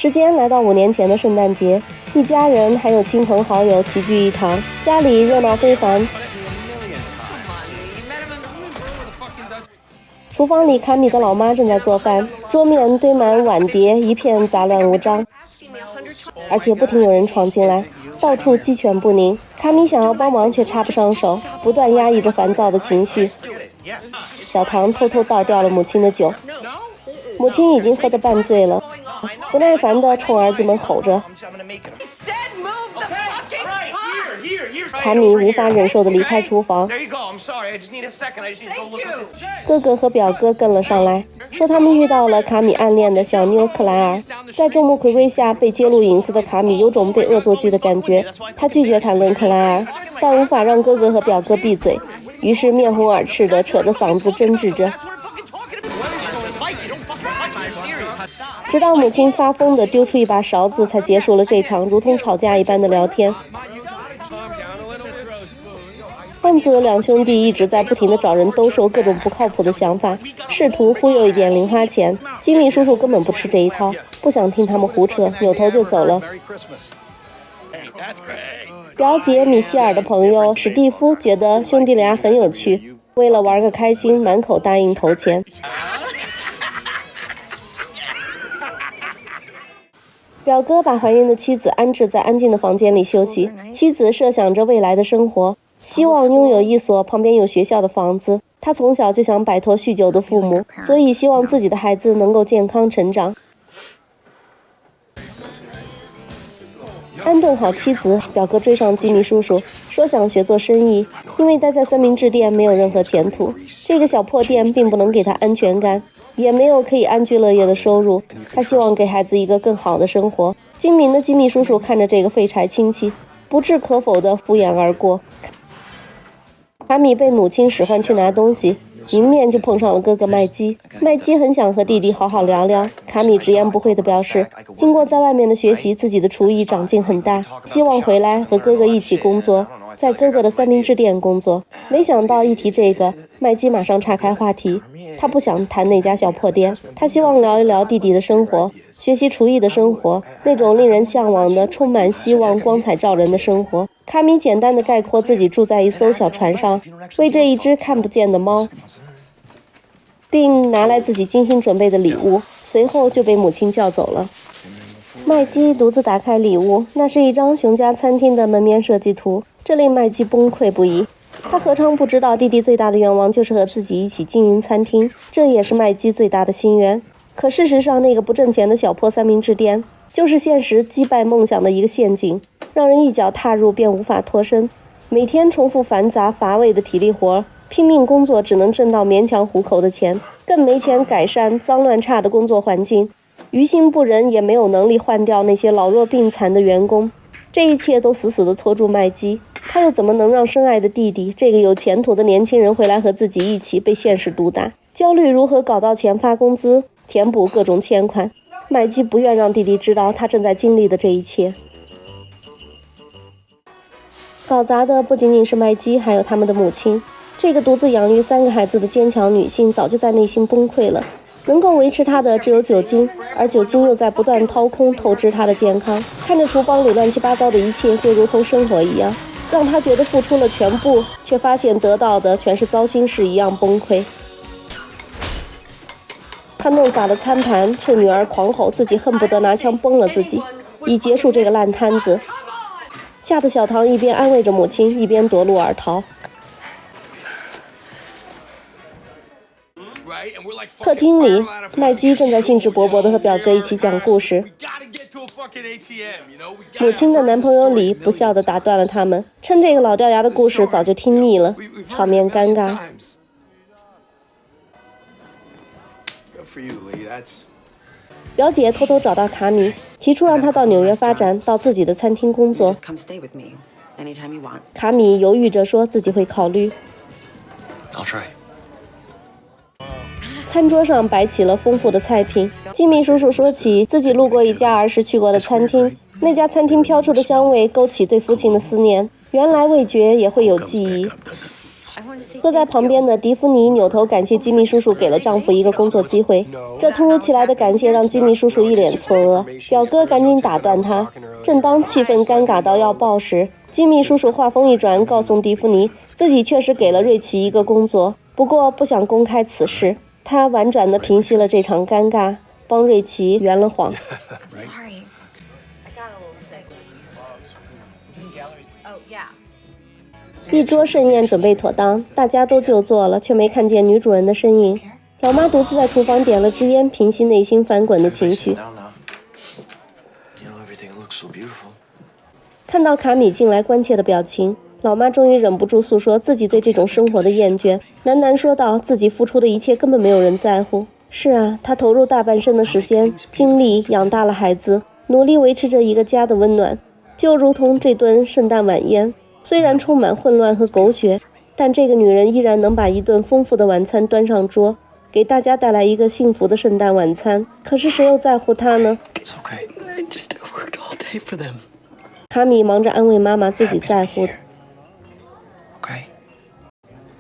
时间来到5年前的圣诞节，一家人还有亲朋好友齐聚一堂，家里热闹非凡。厨房里，卡米的老妈正在做饭，桌面堆满碗碟，一片杂乱无章，而且不停有人闯进来，到处鸡犬不宁。卡米想要帮忙，却插不上手，不断压抑着烦躁的情绪。小唐偷偷倒掉了母亲的酒，母亲已经喝得半醉了，不耐烦地冲儿子们吼着。卡米无法忍受地离开厨房，哥哥和表哥跟了上来，说他们遇到了卡米暗恋的小妞克莱尔。在众目睽睽下被揭露隐私的卡米有种被恶作剧的感觉，他拒绝谈论克莱尔，但无法让哥哥和表哥闭嘴，于是面红耳赤地扯着嗓子争执着，直到母亲发疯地丢出一把勺子，才结束了这场如同吵架一般的聊天。胖子两兄弟一直在不停地找人兜售各种不靠谱的想法，试图忽悠一点零花钱。吉米叔叔根本不吃这一套，不想听他们胡扯，扭头就走了。表姐米歇尔的朋友史蒂夫觉得兄弟俩很有趣，为了玩个开心，满口答应投钱。表哥把怀孕的妻子安置在安静的房间里休息，妻子设想着未来的生活，希望拥有一所旁边有学校的房子。他从小就想摆脱酗酒的父母，所以希望自己的孩子能够健康成长。安顿好妻子，表哥追上吉米叔叔，说想学做生意，因为待在三明治店没有任何前途，这个小破店并不能给他安全感，也没有可以安居乐业的收入，他希望给孩子一个更好的生活。精明的吉米叔叔看着这个废柴亲戚，不置可否地敷衍而过。卡米被母亲使唤去拿东西，迎面就碰上了哥哥麦基。麦基很想和弟弟好好聊聊，卡米直言不讳地表示，经过在外面的学习，自己的厨艺长进很大，希望回来和哥哥一起工作，在哥哥的三明治店工作。没想到一提这个，麦基马上岔开话题，他不想谈那家小破店，他希望聊一聊弟弟的生活，学习厨艺的生活，那种令人向往的、充满希望、光彩照人的生活。卡米简单地概括自己住在一艘小船上，喂着一只看不见的猫，并拿来自己精心准备的礼物，随后就被母亲叫走了。麦基独自打开礼物，那是一张熊家餐厅的门面设计图，这令麦基崩溃不已。他何尝不知道弟弟最大的愿望就是和自己一起经营餐厅，这也是麦基最大的心愿。可事实上，那个不挣钱的小破三明治店就是现实击败梦想的一个陷阱，让人一脚踏入便无法脱身。每天重复繁杂乏味的体力活，拼命工作只能挣到勉强糊口的钱，更没钱改善脏乱差的工作环境，于心不忍，也没有能力换掉那些老弱病残的员工。这一切都死死地拖住麦基，他又怎么能让深爱的弟弟，这个有前途的年轻人回来和自己一起被现实毒打？焦虑如何搞到钱发工资，填补各种欠款。麦基不愿让弟弟知道他正在经历的这一切。搞砸的不仅仅是麦基，还有他们的母亲。这个独自养育3个孩子的坚强女性早就在内心崩溃了，能够维持她的只有酒精，而酒精又在不断掏空透支她的健康。看着厨房里乱七八糟的一切，就如同生活一样，让她觉得付出了全部，却发现得到的全是糟心事一样崩溃。他弄洒了餐盘，冲女儿狂吼，自己恨不得拿枪崩了自己，以结束这个烂摊子。吓得小唐一边安慰着母亲，一边夺路而逃。客厅里，麦基正在兴致勃勃地和表哥一起讲故事。母亲的男朋友李不孝地打断了他们，称这个老掉牙的故事早就听腻了，场面尴尬。表姐偷偷找到卡米，提出让他到纽约发展，到自己的餐厅工作。卡米犹豫着说自己会考虑。餐桌上摆起了丰富的菜品，吉米叔叔说起自己路过一家儿时去过的餐厅，那家餐厅飘出的香味勾起对父亲的思念，原来味觉也会有记忆。坐在旁边的蒂芙尼扭头感谢吉米叔叔给了丈夫一个工作机会。这突如其来的感谢让吉米叔叔一脸错愕，表哥赶紧打断他。正当气氛尴尬到要爆时，吉米叔叔话锋一转，告诉蒂芙尼自己确实给了瑞奇一个工作，不过不想公开此事。他婉转地平息了这场尴尬，帮瑞奇圆了谎。一桌盛宴准备妥当，大家都就座了，却没看见女主人的身影。老妈独自在厨房点了支烟，平息内心翻滚的情绪。看到卡米进来关切的表情，老妈终于忍不住诉说自己对这种生活的厌倦，喃喃说道自己付出的一切根本没有人在乎。是啊，她投入大半生的时间精力养大了孩子，努力维持着一个家的温暖，就如同这顿圣诞晚宴，虽然充满混乱和狗血，但这个女人依然能把一顿丰富的晚餐端上桌，给大家带来一个幸福的圣诞晚餐。可是谁又在乎她呢？卡米忙着安慰妈妈自己在乎的。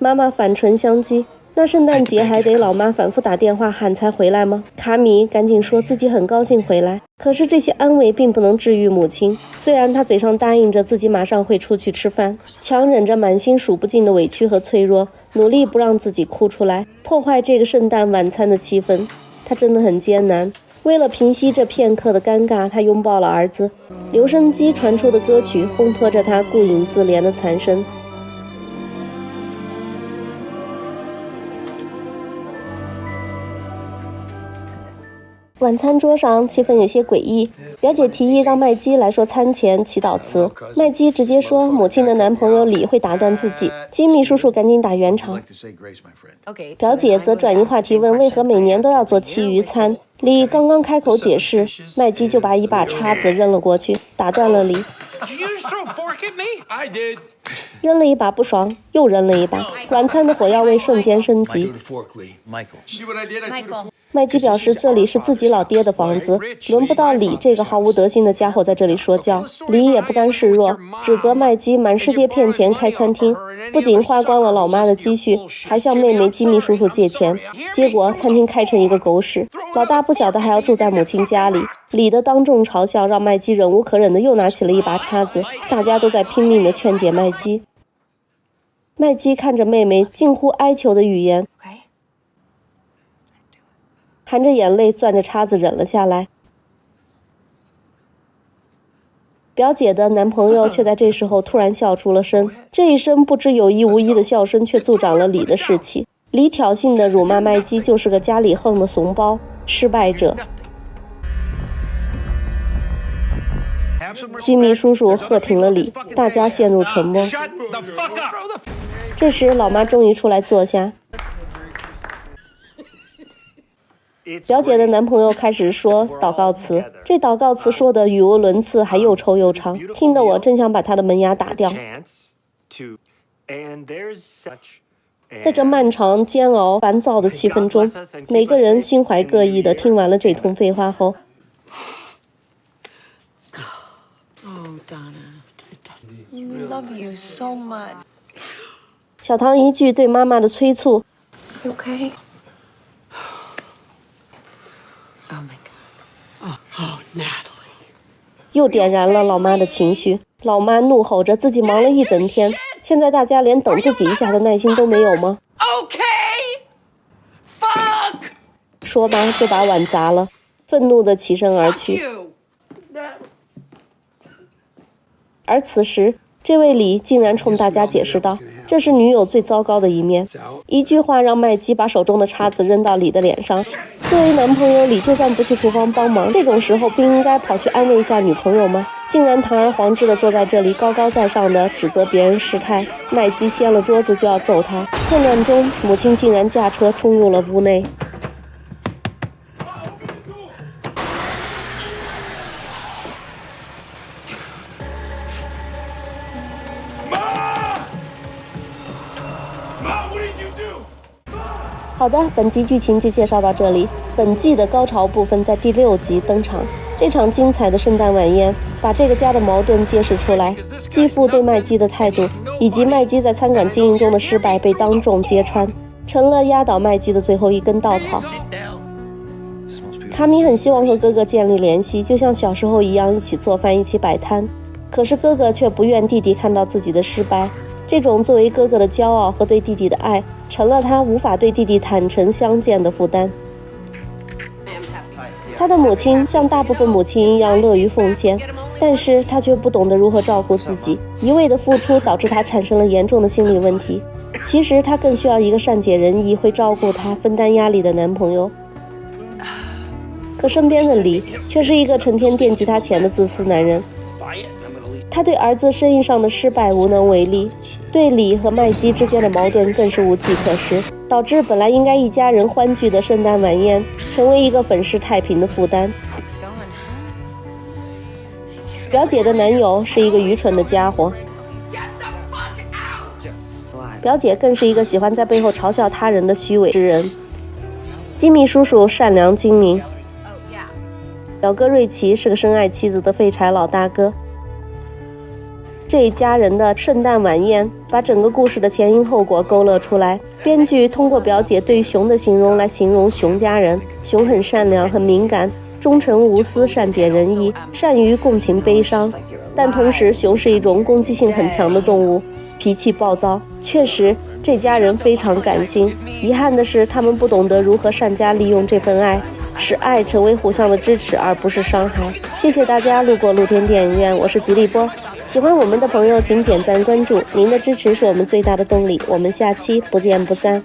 妈妈反唇相讥，那圣诞节还得老妈反复打电话喊才回来吗？卡米赶紧说自己很高兴回来，可是这些安慰并不能治愈母亲。虽然她嘴上答应着自己马上会出去吃饭，强忍着满心数不尽的委屈和脆弱，努力不让自己哭出来，破坏这个圣诞晚餐的气氛。她真的很艰难。为了平息这片刻的尴尬，她拥抱了儿子。留声机传出的歌曲烘托着她顾影自怜的残身。晚餐桌上气氛有些诡异，表姐提议让麦基来说餐前祈祷词，麦基直接说母亲的男朋友李会打断自己，吉米叔叔赶紧打圆场。表姐则转移话题问为何每年都要做旗鱼餐，李刚刚开口解释，麦基就把一把叉子扔了过去，打断了李。扔了一把不爽，又扔了一把，晚餐的火药味瞬间升级。麦基表示这里是自己老爹的房子，轮不到李这个毫无德行的家伙在这里说教。李也不甘示弱，指责麦基满世界骗钱开餐厅，不仅花光了老妈的积蓄，还向妹妹吉米叔叔借钱，结果餐厅开成一个狗屎。老大不晓得还要住在母亲家里，李的当众嘲笑让麦基忍无可忍的又拿起了一把叉子，大家都在拼命的劝解麦基。麦基看着妹妹近乎哀求的语言，含着眼泪攥着叉子忍了下来。表姐的男朋友却在这时候突然笑出了声，这一声不知有意无意的笑声却助长了李的士气。李挑衅的辱骂麦基就是个家里横的怂包，失败者。吉米叔叔喝停了李，大家陷入沉默。这时老妈终于出来坐下，表姐的男朋友开始说祷告词，这祷告词说的语无伦次，还又臭又长，听得我真想把他的门牙打掉。在这漫长、煎熬、烦躁的气氛中，每个人心怀各异地听完了这通废话后，小唐一句对妈妈的催促，又点燃了老妈的情绪。老妈怒吼着自己忙了一整天，现在大家连等自己一下的耐心都没有吗？说罢就把碗砸了，愤怒地起身而去。而此时这位李竟然冲大家解释道，这是女友最糟糕的一面。一句话让麦基把手中的叉子扔到李的脸上。作为男朋友，李就算不去厨房帮忙，这种时候不应该跑去安慰一下女朋友吗？竟然堂而皇之的坐在这里，高高在上的指责别人失态。麦基掀了桌子就要揍他，混乱中母亲竟然驾车冲入了屋内。好的，本集剧情就介绍到这里。本季的高潮部分在第6集登场。这场精彩的圣诞晚宴把这个家的矛盾揭示出来，继父对麦基的态度，以及麦基在餐馆经营中的失败被当众揭穿，成了压倒麦基的最后一根稻草。卡米很希望和哥哥建立联系，就像小时候一样一起做饭，一起摆摊。可是哥哥却不愿弟弟看到自己的失败，这种作为哥哥的骄傲和对弟弟的爱，成了他无法对弟弟坦诚相见的负担。他的母亲像大部分母亲一样乐于奉献，但是他却不懂得如何照顾自己，一味的付出导致他产生了严重的心理问题。其实他更需要一个善解人意、会照顾他、分担压力的男朋友。可身边的李却是一个成天惦记他钱的自私男人。他对儿子生意上的失败无能为力，对李和麦基之间的矛盾更是无计可施，导致本来应该一家人欢聚的圣诞晚宴成为一个粉饰太平的负担。表姐的男友是一个愚蠢的家伙，表姐更是一个喜欢在背后嘲笑他人的虚伪之人。吉米叔叔善良精明，表哥瑞奇是个深爱妻子的废柴老大哥。这一家人的圣诞晚宴把整个故事的前因后果勾勒出来。编剧通过表姐对熊的形容来形容熊家人，熊很善良，很敏感，忠诚无私，善解人意，善于共情悲伤。但同时熊是一种攻击性很强的动物，脾气暴躁。确实这家人非常感性，遗憾的是他们不懂得如何善加利用这份爱，使爱成为互相的支持而不是伤害。谢谢大家路过露天电影院，我是吉利波。喜欢我们的朋友请点赞关注，您的支持是我们最大的动力。我们下期不见不散。